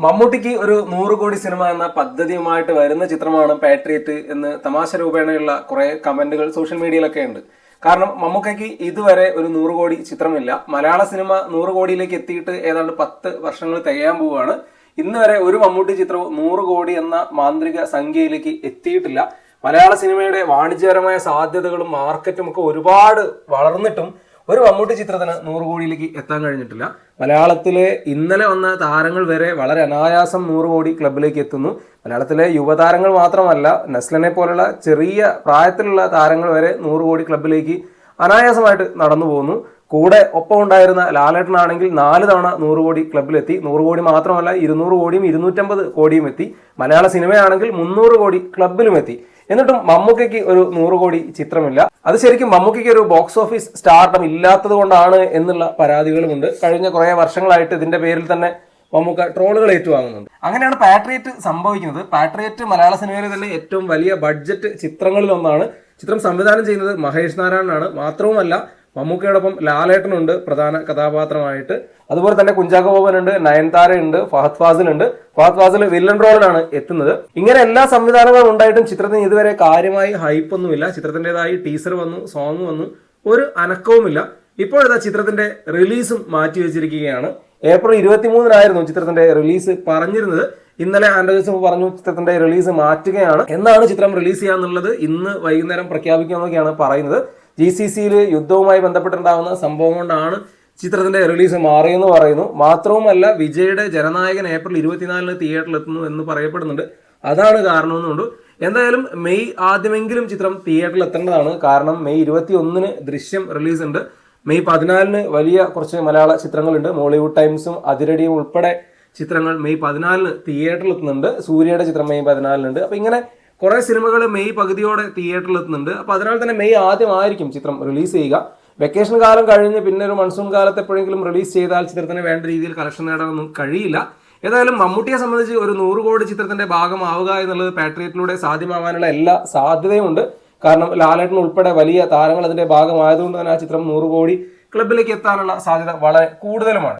മമ്മൂട്ടിക്ക് ഒരു 100 കോടി സിനിമ എന്ന പദ്ധതിയുമായിട്ട് വരുന്ന ചിത്രമാണ് പാട്രിയറ്റ് എന്ന് തമാശ രൂപേണയുള്ള കുറെ കമന്റുകൾ സോഷ്യൽ മീഡിയയിലൊക്കെ ഉണ്ട്. കാരണം മമ്മൂക്കയ്ക്ക് ഇതുവരെ ഒരു 100 കോടി ചിത്രമില്ല. മലയാള സിനിമ 100 കോടിയിലേക്ക് എത്തിയിട്ട് ഏതാണ്ട് 10 വർഷങ്ങൾ തികയാൻ പോവുകയാണ്. ഇന്ന് വരെ ഒരു മമ്മൂട്ടി ചിത്രവും 100 കോടി എന്ന മാന്ത്രിക സംഖ്യയിലേക്ക് എത്തിയിട്ടില്ല. മലയാള സിനിമയുടെ വാണിജ്യപരമായ സാധ്യതകളും മാർക്കറ്റും ഒക്കെ ഒരുപാട് വളർന്നിട്ടും ഒരു മമ്മൂട്ടി ചിത്രത്തിന് 100 കോടിയിലേക്ക് എത്താൻ കഴിഞ്ഞിട്ടില്ല. മലയാളത്തിലെ ഇന്നലെ വന്ന താരങ്ങൾ വരെ വളരെ അനായാസം 100 കോടി ക്ലബിലേക്ക് എത്തുന്നു. മലയാളത്തിലെ യുവതാരങ്ങൾ മാത്രമല്ല, നസ്ലനെ പോലുള്ള ചെറിയ പ്രായത്തിലുള്ള താരങ്ങൾ വരെ 100 കോടി ക്ലബിലേക്ക് അനായാസമായിട്ട് നടന്നു പോകുന്നു. കൂടെ ഒപ്പം ഉണ്ടായിരുന്ന ലാലേട്ടനാണെങ്കിൽ 4 തവണ 100 കോടി ക്ലബിലെത്തി. 100 കോടി മാത്രമല്ല, 200 കോടിയും 250 കോടിയും എത്തി. മലയാള സിനിമയാണെങ്കിൽ 300 കോടി ക്ലബിലും എത്തി. എന്നിട്ടും മമ്മൂക്കയ്ക്ക് ഒരു 100 കോടി ചിത്രമില്ല. അത് ശരിക്കും മമ്മൂക്കയ്ക്ക് ഒരു ബോക്സ് ഓഫീസ് സ്റ്റാർഡം ഇല്ലാത്തത് കൊണ്ടാണ് എന്നുള്ള പരാതികളുമുണ്ട്. കഴിഞ്ഞ കുറെ വർഷങ്ങളായിട്ട് ഇതിന്റെ പേരിൽ തന്നെ മമ്മൂക്ക ട്രോളുകൾ ഏറ്റുവാങ്ങുന്നുണ്ട്. അങ്ങനെയാണ് പാട്രിയറ്റ് സംഭവിക്കുന്നത്. പാട്രിയറ്റ് മലയാള സിനിമയിലെ തന്നെ ഏറ്റവും വലിയ ബഡ്ജറ്റ് ചിത്രങ്ങളിൽ ഒന്നാണ്. ചിത്രം സംവിധാനം ചെയ്യുന്നത് മഹേഷ് നാരായണനാണ്. മാത്രവുമല്ല, മമ്മൂക്കയോടൊപ്പം ലാലേട്ടനുണ്ട് പ്രധാന കഥാപാത്രമായിട്ട്. അതുപോലെ തന്നെ കുഞ്ചാക്കോ ബോബനുണ്ട്, നയൻതാരയുണ്ട്, ഫഹദ് ഫാസിൽ ഉണ്ട്. ഫഹദ് ഫാസിൽ വില്ലൻ റോളിലാണ് എത്തുന്നത്. ഇങ്ങനെ എല്ലാ സംവിധാനങ്ങളും ഉണ്ടായിട്ടും ചിത്രത്തിന് ഇതുവരെ കാര്യമായി ഹൈപ്പൊന്നുമില്ല. ചിത്രത്തിൻ്റെതായി ടീസർ വന്നു, സോങ് വന്നു, ഒരു അനക്കവുമില്ല. ഇപ്പോഴത്തെ ചിത്രത്തിന്റെ റിലീസും മാറ്റി വെച്ചിരിക്കുകയാണ്. ഏപ്രിൽ 23-നായിരുന്നു ചിത്രത്തിന്റെ റിലീസ് പറഞ്ഞിരുന്നത്. ഇന്നലെ ആൻഡ്രോ ജോസഫ് പറഞ്ഞു ചിത്രത്തിന്റെ റിലീസ് മാറ്റുകയാണ്. എന്നാണ് ചിത്രം റിലീസ് ചെയ്യാന്നുള്ളത് ഇന്ന് വൈകുന്നേരം പ്രഖ്യാപിക്കാമെന്നൊക്കെയാണ് പറയുന്നത്. GCCയിൽ യുദ്ധവുമായി ബന്ധപ്പെട്ടുണ്ടാകുന്ന സംഭവം കൊണ്ടാണ് ചിത്രത്തിന്റെ റിലീസ് മാറിയെന്ന് പറയുന്നു. മാത്രവുമല്ല, വിജയുടെ ജനനായകൻ ഏപ്രിൽ 24-ന് തിയേറ്ററിൽ എത്തുന്നു എന്ന് പറയപ്പെടുന്നുണ്ട്. അതാണ് കാരണമെന്നുണ്ട്. എന്തായാലും മെയ് ആദ്യമെങ്കിലും ചിത്രം തിയേറ്ററിൽ എത്തേണ്ടതാണ്. കാരണം മെയ് 21-ന് ദൃശ്യം റിലീസ് ഉണ്ട്. മെയ് 14-ന് വലിയ കുറച്ച് മലയാള ചിത്രങ്ങളുണ്ട്. മോളിവുഡ് ടൈംസും അതിരടിയും ഉൾപ്പെടെ ചിത്രങ്ങൾ മെയ് 14-ന് തിയേറ്ററിൽ എത്തുന്നുണ്ട്. സൂര്യയുടെ ചിത്രം മെയ് 14-നുണ്ട്. അപ്പൊ ഇങ്ങനെ കുറെ സിനിമകൾ മെയ് പകുതിയോടെ തിയേറ്ററിൽ എത്തുന്നുണ്ട്. അപ്പൊ അതിനാൽ തന്നെ മെയ് ആദ്യമായിരിക്കും ചിത്രം റിലീസ് ചെയ്യുക. വെക്കേഷൻ കാലം കഴിഞ്ഞ് പിന്നെ ഒരു മൺസൂൺ കാലത്ത് എപ്പോഴെങ്കിലും റിലീസ് ചെയ്താൽ ചിത്രത്തിന് വേണ്ട രീതിയിൽ കളക്ഷൻ നേടാനൊന്നും കഴിയില്ല. ഏതായാലും മമ്മൂട്ടിയെ സംബന്ധിച്ച് ഒരു 100 കോടി ചിത്രത്തിന്റെ ഭാഗമാവുക എന്നുള്ളത് പാട്രിയറ്റിലൂടെ സാധ്യമാവാനുള്ള എല്ലാ സാധ്യതയും ഉണ്ട്. കാരണം ലാലേട്ടൻ ഉൾപ്പെടെ വലിയ താരങ്ങൾ അതിന്റെ ഭാഗമായതുകൊണ്ട് തന്നെ ആ ചിത്രം 100 കോടി ക്ലബിലേക്ക് എത്താനുള്ള സാധ്യത വളരെ കൂടുതലുമാണ്.